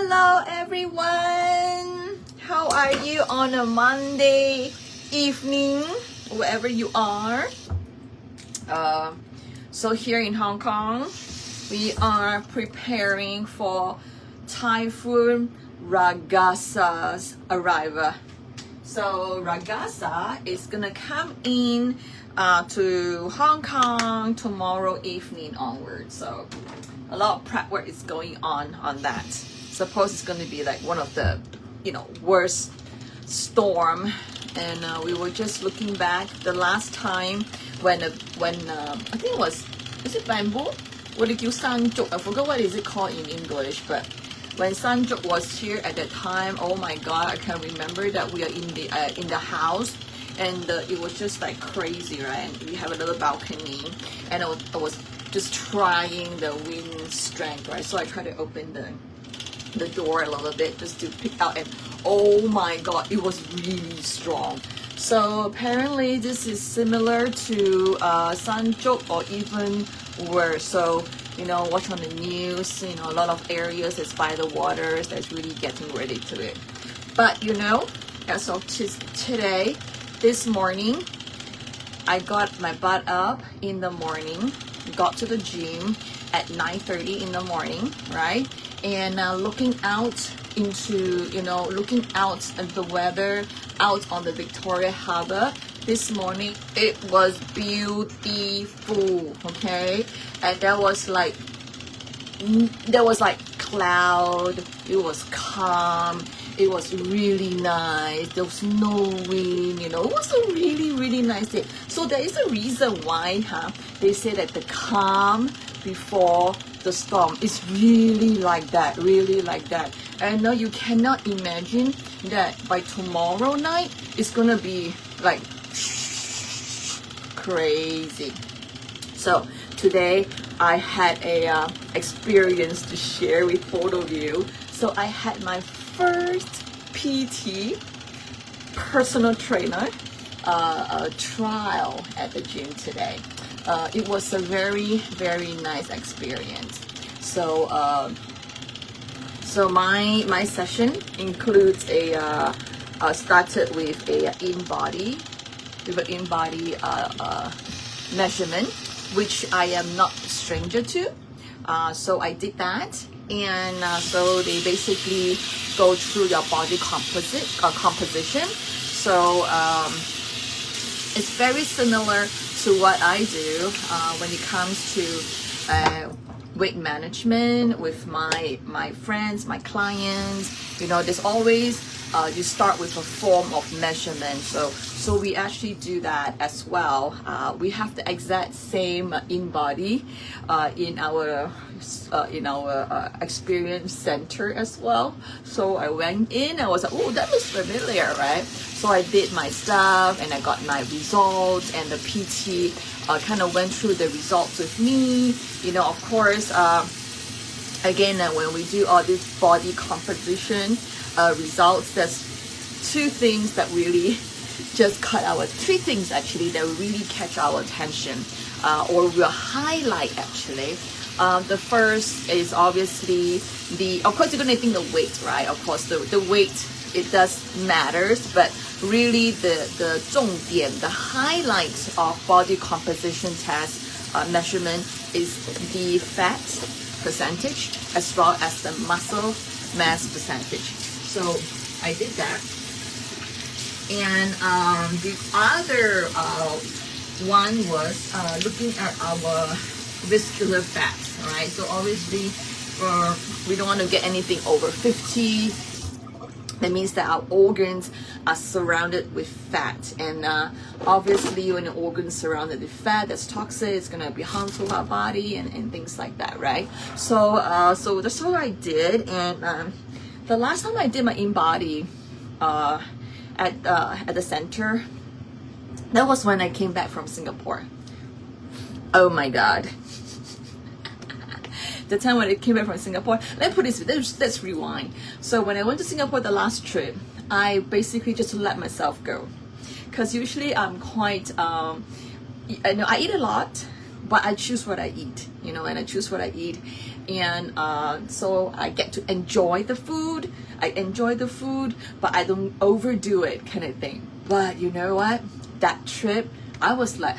Hello everyone! How are you on a Monday evening, wherever you are? So here in Hong Kong, we are preparing for Typhoon Ragasa's arrival. So Ragasa is gonna come in to Hong Kong tomorrow evening onwards. So a lot of prep work is going on that. Suppose it's going to be like one of the, worst storm. And we were just looking back the last time when I think it was it bamboo? What did you Sanjuk? I forgot what is it called in English, but when Sanjuk was here at that time, oh my God, I can remember that we are in the house. And it was just like crazy, right? And we have a little balcony, and I was just trying the wind strength, right? So I tried to open the door a little bit just to pick out, and oh my God, it was really strong. So apparently this is similar to Sanjuk or even worse. So watch on the news, a lot of areas that's by the waters that's really getting ready to it. But as of today, this morning, I got my butt up in the morning, got to the gym at 9:30 in the morning, right? And looking out at the weather out on the Victoria Harbour this morning, it was beautiful, okay? And there was like cloud, it was calm, it was really nice, there was no wind, it was a really, really nice day. So there is a reason why they say that the calm before the storm is really like that. And now you cannot imagine that by tomorrow night it's gonna be like crazy. So today I had a experience to share with both of you. So I had my first PT, personal trainer, trial at the gym today. It was a very, very nice experience. So my session includes started with an in-body measurement, which I am not a stranger to. So I did that, and so they basically go through your body composition. So it's very similar to what I do when it comes to weight management with my friends, my clients. There's always you start with a form of measurement. So we actually do that as well. We have the exact same in-body in our experience center as well. So I went in, I was like, oh, that looks familiar, right? So I did my stuff and I got my results, and the PT kind of went through the results with me. Of course, again, when we do all this body composition results, there's three things that really catch our attention or will highlight actually. The first is obviously of course you're going to think the weight, right? Of course the weight, it does matters, but really the 重点, the highlight of body composition test measurement is the fat percentage as well as the muscle mass percentage. So I did that. And the other one was looking at our visceral fat, right? So obviously we don't want to get anything over 50. That means that our organs are surrounded with fat, and obviously when an organ is surrounded with fat, that's toxic, it's going to be harmful to our body and things like that, right? So that's what I did. And the last time I did my in-body at the center, that was when I came back from Singapore. Oh my God. The time when I came back from Singapore, let's rewind. So when I went to Singapore the last trip, I basically just let myself go, because usually I'm quite I eat a lot, but I choose what I eat, you know, and I choose what I eat. And so I get to enjoy the food. I enjoy the food, but I don't overdo it, kind of thing. But you know what? That trip, I was like,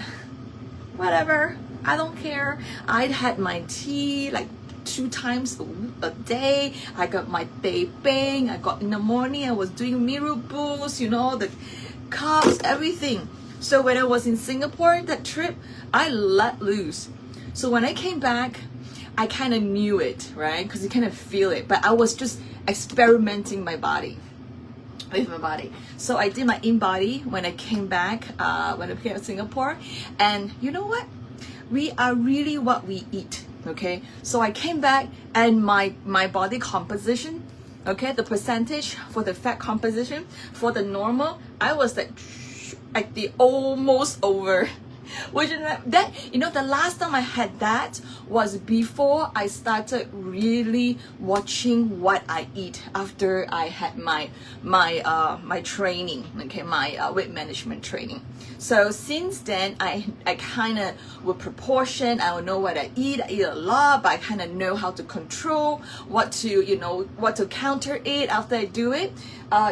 whatever, I don't care. I'd had my tea like 2 times a day. I got my teh peng. I got in the morning, I was doing mee rebus, you know, the carbs, everything. So when I was in Singapore, that trip, I let loose. So when I came back, I kind of knew it, right? Because you kind of feel it. But I was just experimenting with my body. So I did my in-body when I came back, when I came to Singapore. And you know what? We are really what we eat, okay? So I came back and my body composition, okay, the percentage for the fat composition, for the normal, I was like the almost over. Which is that, you know, the last time I had that was before I started really watching what I eat after I had my training, okay, my weight management training. So since then, I kind of with proportion, I will know what I eat a lot, but I kind of know how to control what to counter it after I do it.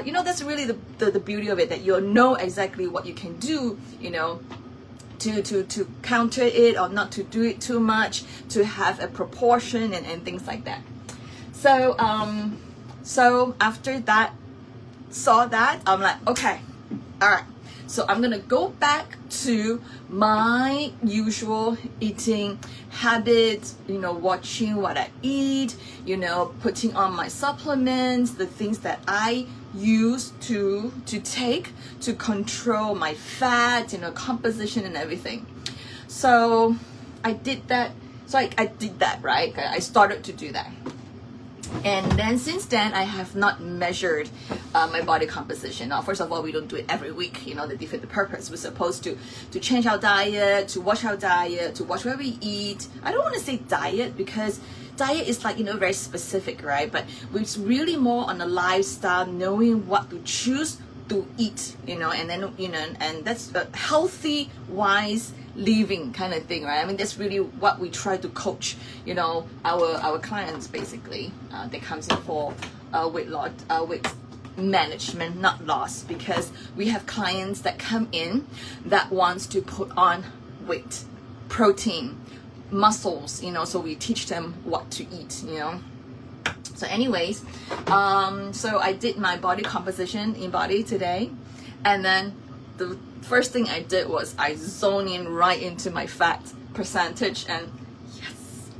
You know, that's really the beauty of it, that you'll know exactly what you can do, you know, to counter it or not to do it too much, to have a proportion and things like that. So so after that, saw that, I'm like, okay, all right, so I'm gonna go back to my usual eating habits, you know, watching what I eat, you know, putting on my supplements, the things that I use to take to control my fat, you know, composition and everything. So I did that. So I did that, right? I started to do that. And then since then, I have not measured my body composition. Now, first of all, we don't do it every week, you know, that defeat the purpose. We're supposed to change our diet, to watch our diet, to watch where we eat. I don't want to say diet because diet is like, you know, very specific, right? But it's really more on the lifestyle, knowing what to choose to eat, you know, and then, you know, and that's a healthy, wise living kind of thing, right? I mean, that's really what we try to coach, you know, our clients basically. They comes in for weight loss, weight management, not loss, because we have clients that come in that wants to put on weight, protein, muscles, you know, so we teach them what to eat, you know. So anyways, so I did my body composition in body today, and then the first thing I did was I zoned in right into my fat percentage, and yes,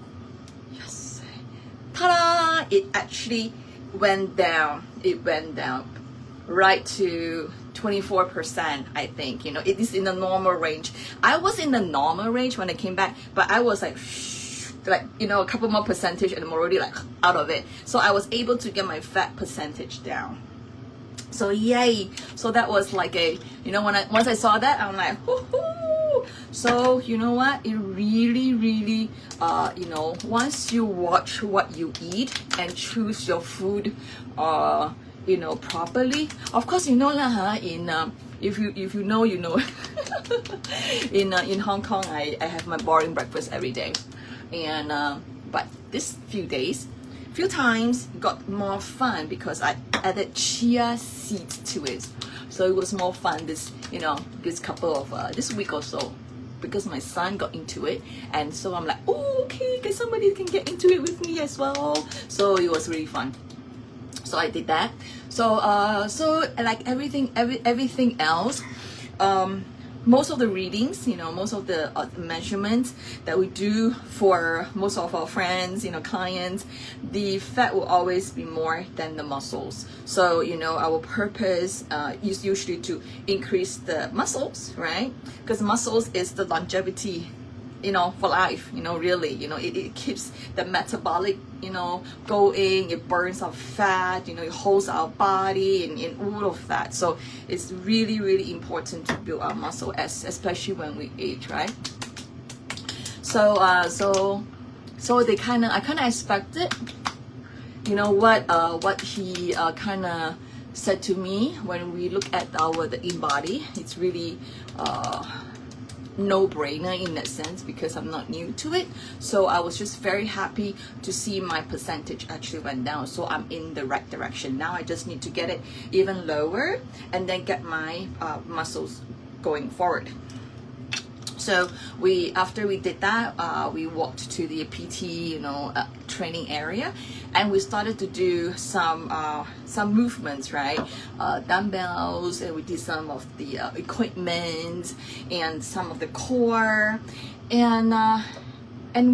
ta-da! It actually went down. It went down right to 24%, I think. You know, it is in the normal range. I was in the normal range when I came back, but I was like, you know, a couple more percentage and I'm already like out of it. So I was able to get my fat percentage down. So yay. So that was like a, you know, once I saw that, I'm like, whoo-hoo. So you know what, it really, really, you know, once you watch what you eat and choose your food, you know, properly. Of course, you know lah, in if you know, you know. in Hong Kong, I have my boring breakfast every day, and but this few times got more fun because I added chia seeds to it, so it was more fun this couple of this week or so, because my son got into it, and so I'm like, oh, okay, guess somebody can get into it with me as well. So it was really fun. So I did that. So so like everything else, most of the readings, you know, most of the measurements that we do for most of our friends, you know, clients, the fat will always be more than the muscles. So, you know, our purpose is usually to increase the muscles, right? Because muscles is the longevity, you know, for life, you know, really, you know, it keeps the metabolic, you know, going, it burns our fat, you know, it holds our body and all of that. So it's really, really important to build our muscle, especially when we age, right? So so I kind of expected, you know, what he kind of said to me when we look at the in-body. It's really no-brainer in that sense because I'm not new to it. So I was just very happy to see my percentage actually went down. So I'm in the right direction. Now I just need to get it even lower and then get my muscles going forward. So after we did that, we walked to the PT, training area, and we started to do some movements, right? Dumbbells, and we did some of the equipment and some of the core, and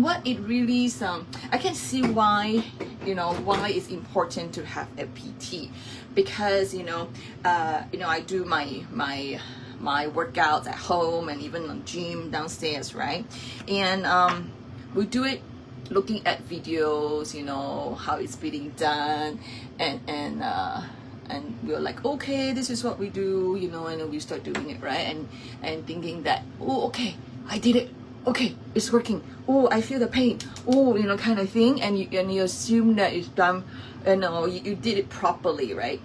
what it really is, I can see why it's important to have a PT, because I do my workouts at home and even on gym downstairs, right? And we do it looking at videos, how it's being done, and we're like, okay, this is what we do, and then we start doing it, right? And thinking that, oh, okay, I did it. Okay, it's working. Oh, I feel the pain. Oh, kind of thing, and you assume that it's done, you did it properly, right?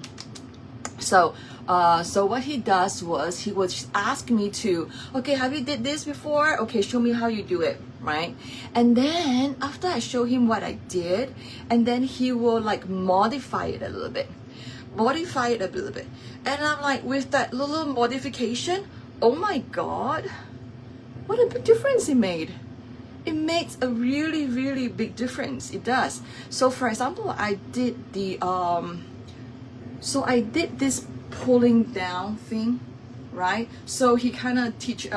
So what he does was he would ask me to, okay, have you did this before? Okay, show me how you do it, right? And then after I show him what I did, and then he will like modify it a little bit. And I'm like, with that little modification, oh my God, what a big difference it made. It makes a really, really big difference. It does. So for example, I did this pulling down thing, right? So he kind of teach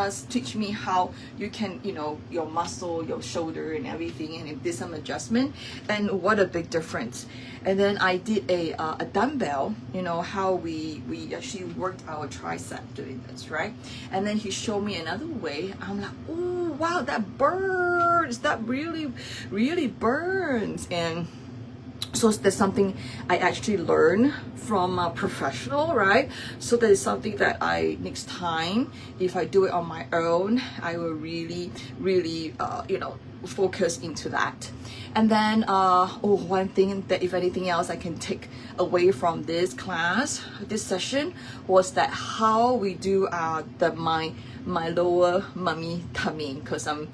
me how you can, your muscle, your shoulder and everything, and it did some adjustment, and what a big difference. And then I did a dumbbell, how we actually worked our tricep doing this, right? And then he showed me another way. I'm like, oh wow, that burns, that really, really burns. And so that's something I actually learned from a professional, right? So that is something that next time, if I do it on my own, I will really, really, focus into that. And then, one thing that if anything else I can take away from this class, this session, was that how we do my lower mummy tummy, because I'm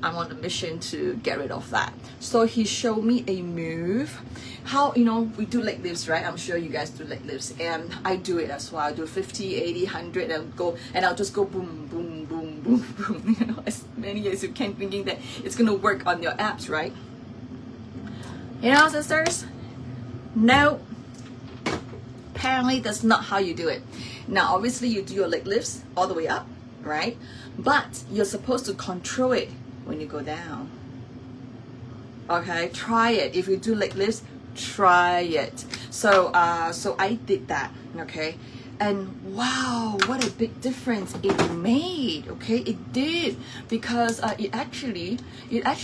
on a mission to get rid of that. So he showed me a move, how, we do leg lifts, right? I'm sure you guys do leg lifts, and I do it as well. I do 50, 80, 100, and I'll just go boom, boom, boom, boom, boom, as many as you can, thinking that it's gonna work on your abs, right? Sisters? No. Apparently that's not how you do it. Now, obviously you do your leg lifts all the way up, right? But you're supposed to control it when you go down. Okay, try it. If you do leg lifts, try it. So I did that, okay? And wow, what a big difference it made, okay? It did, because it actually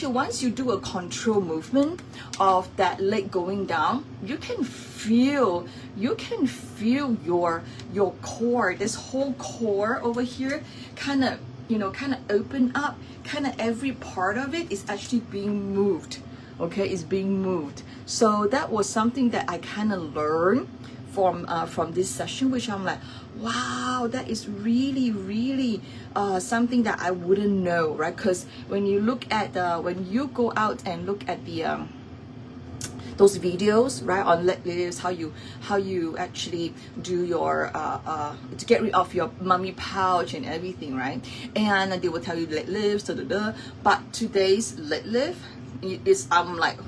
once you do a control movement of that leg going down, you can feel your core, this whole core over here kind of open up, kind of every part of it is actually being moved, okay? It's being moved. So that was something that I kind of learned from this session, which I'm like, wow, that is really, really something that I wouldn't know, right? Because when you look at when you go out and look at the those videos, right, on leg lifts, how you actually do your to get rid of your mummy pouch and everything, right? And they will tell you leg lifts, but today's leg lift is, I'm like,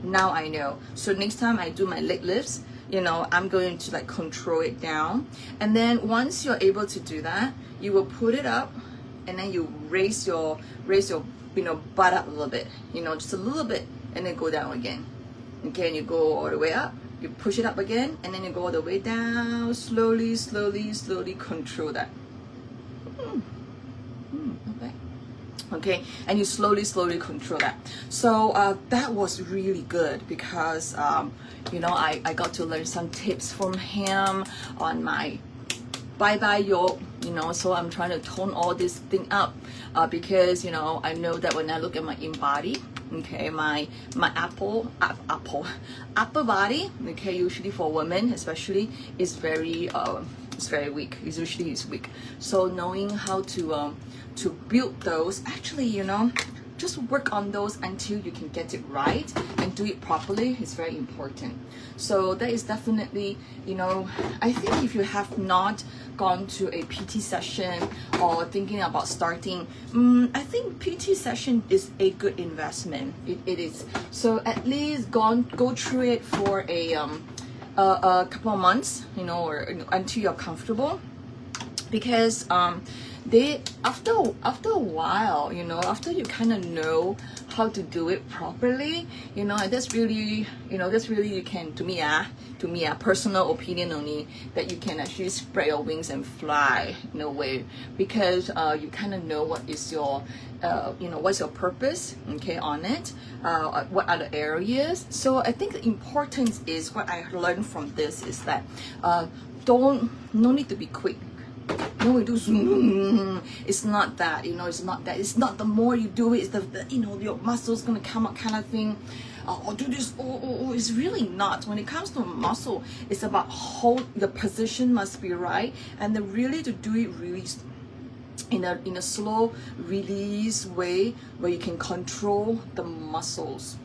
now I know. So next time I do my leg lifts, I'm going to like control it down, and then once you're able to do that, you will put it up, and then you raise your butt up a little bit, just a little bit, and then go down again. Okay, and you go all the way up, you push it up again, and then you go all the way down, slowly, slowly, slowly control that. Okay, and you slowly, slowly control that. So that was really good, because I got to learn some tips from him on my bye-bye yoke, so I'm trying to tone all this thing up, because I know that when I look at my in-body, okay, my upper body, okay, usually for women especially, is very weak. It's usually weak. So knowing how to to build those, actually, just work on those until you can get it right and do it properly is very important. So that is definitely, I think if you have not gone to a PT session or thinking about starting, I think PT session is a good investment. It is. So at least go through it for a couple of months, or until you're comfortable, because they after a while, after you kind of know how to do it properly, and that's really you can, to me, personal opinion only, that you can actually spread your wings and fly in a way, because you kind of know what is your what's your purpose, okay, on it, what are the areas. So I think the importance is, what I learned from this is that no need to be quick. No, we do zoom. It's not that, it's not that. It's not the more you do it, it's the your muscle's gonna come up kind of thing. Or do this, it's really not. When it comes to muscle, it's about the position must be right, and then really to do it really in a slow release way where you can control the muscles.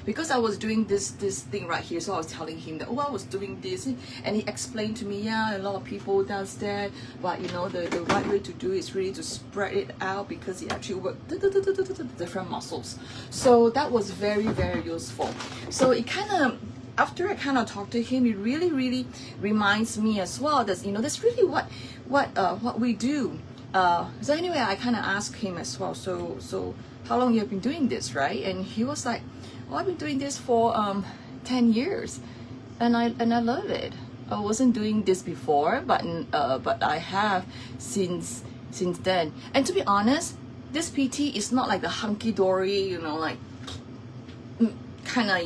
Because I was doing this thing right here, so I was telling him that, I was doing this, and he explained to me, a lot of people does that, but the right way to do it is really to spread it out, because it actually works different muscles. So that was very, very useful. So it kind of, after I kind of talked to him, it really, really reminds me as well that that's really what we do. So anyway, I kind of asked him as well, so how long you have been doing this, right? And he was like, I've been doing this for 10 years, and I love it. I wasn't doing this before, but I have since then. And to be honest, this PT is not like the hunky dory, like kind of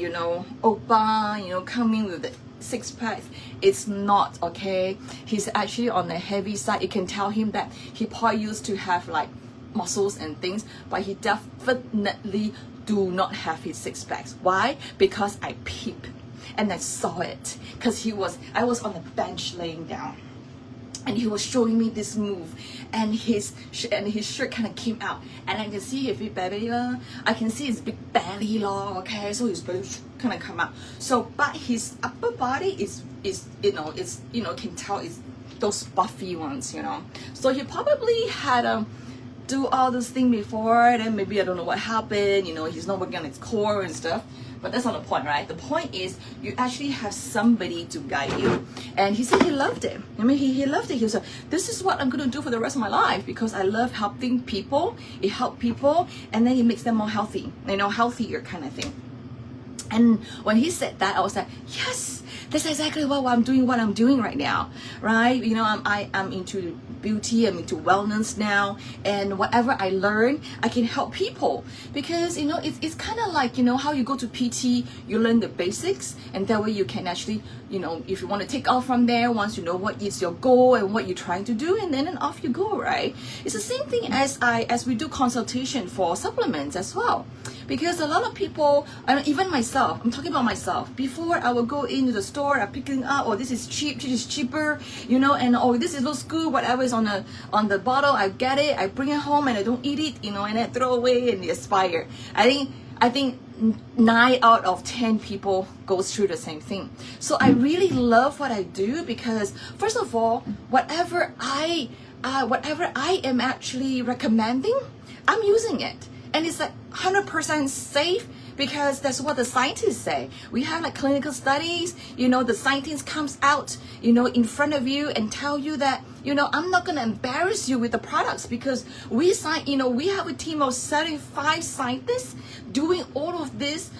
oppa, coming with the six packs. It's not, okay. He's actually on the heavy side. You can tell him that he probably used to have like muscles and things, but he definitely do not have his six packs. Why? Because I peeped and I saw it. Because I was on the bench laying down, and he was showing me this move, and his shirt kind of came out, and I can see his big belly. I can see his big belly, okay. So his belly kind of come out. So, but his upper body is can tell it's those buffy ones, So he probably had do all this thing before, and then maybe I don't know what happened, he's not working on his core and stuff, but that's not the point, right? The point is you actually have somebody to guide you. And he said he loved it. He loved it. He was like, this is what I'm going to do for the rest of my life, because I love helping people. It helps people, and then it makes them more healthy, healthier kind of thing. And when he said that, I was like, yes, that's exactly what I'm doing right now, right? I'm into beauty, I'm into wellness now, and whatever I learn, I can help people, because it's kind of like how you go to PT, you learn the basics, and that way you can actually if you want to take off from there, once you know what is your goal and what you're trying to do, and then off you go, right? It's the same thing as we do consultation for supplements as well. Because a lot of people, even myself, I'm talking about myself, before I would go into the store, I'm picking up, this is cheap, this is cheaper, and this looks good, whatever is on the bottle, I get it, I bring it home, and I don't eat it, and I throw away and expire. I think 9 out of 10 people goes through the same thing. So I really love what I do, because first of all, whatever I am actually recommending, I'm using it. And it's like 100% safe, because that's what the scientists say. We have like clinical studies, the scientist comes out, in front of you and tell you that, I'm not going to embarrass you with the products, because we have a team of 75 scientists doing all of this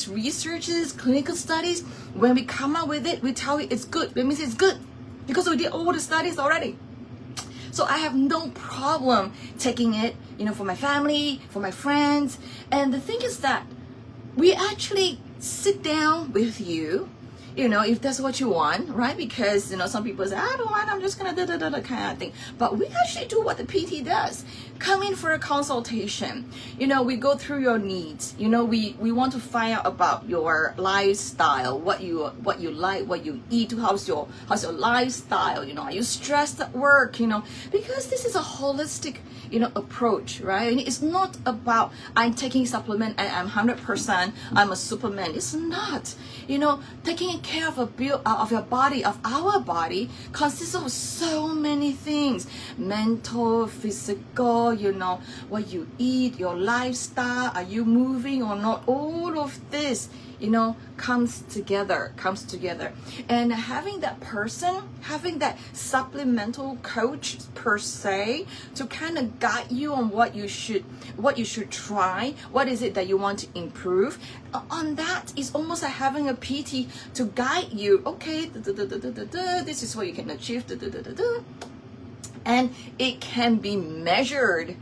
researches, clinical studies. When we come out with it, we tell you it's good. That means it's good, because we did all the studies already. So I have no problem taking it, for my family, for my friends. And the thing is that we actually sit down with you, you know, if that's what you want, right? Because, you know, some people say, I don't want, I'm just gonna da kind of thing. But we actually do what the PT does. Come in for a consultation. You know, we go through your needs. You know, we want to find out about your lifestyle, what you like, what you eat, how's your lifestyle, you know, are you stressed at work, you know, because this is a holistic, you know, approach, right? And it's not about I'm taking supplement and I'm 100%, I'm a superman. It's not. You know, taking care of of your body, of our body, consists of so many things: mental, physical, you know, what you eat, your lifestyle, are you moving or not? All of this, you know, comes together. And having that person, having that supplemental coach per se, to kind of guide you on what you should try, what is it that you want to improve on, that is almost like having a PT to guide you. Okay, this is what you can achieve, and it can be measured.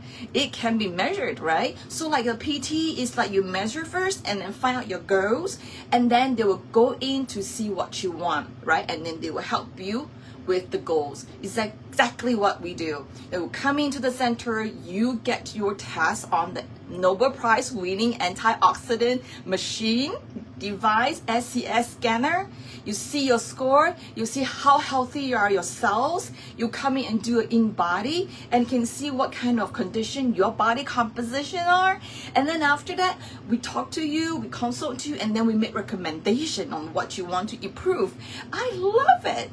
Right? So like a PT is like you measure first and then find out your goals, and then they will go in to see what you want, right? And then they will help you with the goals. It's exactly what we do. They will come into the center, you get your test on the Nobel Prize winning antioxidant machine device, SCS scanner. You see your score, you see how healthy are your cells. You come in and do it in body and can see what kind of condition your body composition are. And then after that, we talk to you, we consult you, and then we make recommendation on what you want to improve. I love it.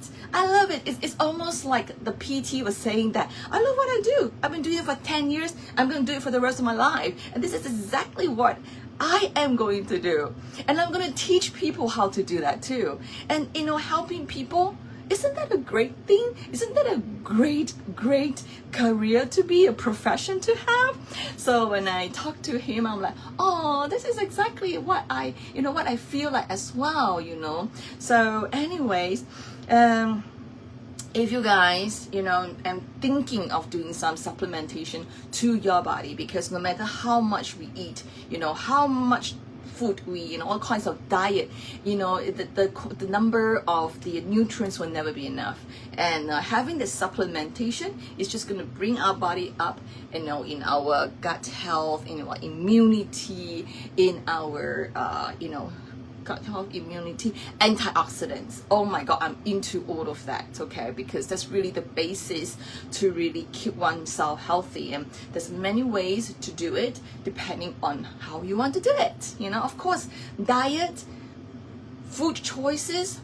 It's almost like the PT was saying that I love what I do. I've been doing it for 10 years. I'm going to do it for the rest of my life. And this is exactly what I am going to do. And I'm going to teach people how to do that too. And, you know, helping people, isn't that a great thing? Isn't that a great career to be, a profession to have? So when I talk to him, I'm like, oh, this is exactly what I feel like as well, you know. So anyways, if you guys, you know, am thinking of doing some supplementation to your body, because no matter how much we eat, you know, how much food we, you know, all kinds of diet, you know, the number of the nutrients will never be enough. And having the supplementation is just going to bring our body up, you know, in our gut health, in our immunity, in our, you know, gut health, immunity, antioxidants. Oh my God, I'm into all of that, okay? Because that's really the basis to really keep oneself healthy. And there's many ways to do it depending on how you want to do it. You know, of course, diet, food choices,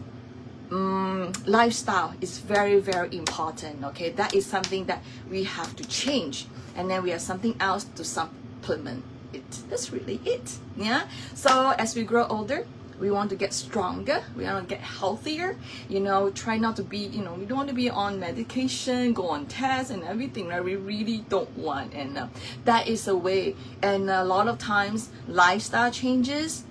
lifestyle is very important, okay? That is something that we have to change. And then we have something else to supplement it. That's really it, yeah? So as we grow older, we want to get stronger, we want to get healthier, you know, try not to be, you know, we don't want to be on medication, go on tests and everything, right? We really don't want. And that is a way. And a lot of times, lifestyle changes,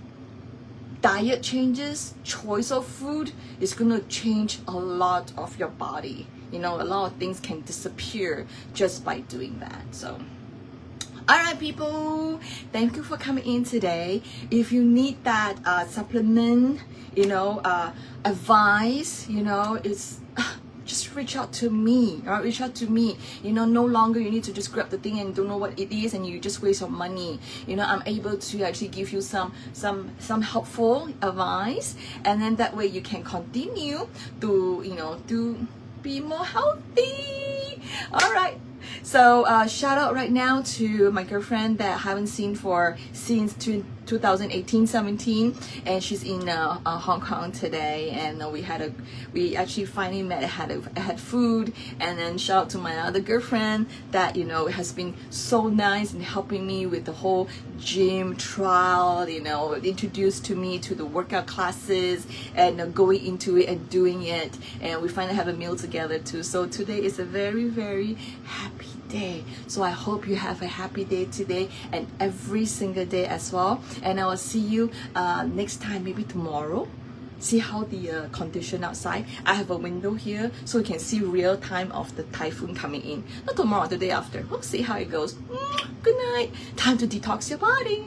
diet changes, choice of food is going to change a lot of your body. You know, a lot of things can disappear just by doing that. So all right, people, thank you for coming in today. If you need that supplement, you know, advice, you know, it's just reach out to me, all right? Reach out to me. You know, no longer you need to just grab the thing and don't know what it is and you just waste your money. You know, I'm able to actually give you some helpful advice, and then that way you can continue to, you know, to be more healthy. All right. So shout out right now to my girlfriend that I haven't seen since 2018-17, and she's in Hong Kong today, and we actually finally met, had food. And then shout out to my other girlfriend that, you know, has been so nice in helping me with the whole gym trial, you know, introduced to me to the workout classes and going into it and doing it, and we finally have a meal together too. So today is a very happy day. So I hope you have a happy day today and every single day as well. And I will see you next time, maybe tomorrow. See how the condition outside. I have a window here so you can see real time of the typhoon coming in. Not tomorrow, the day after. We'll see how it goes. Good night. Time to detox your body.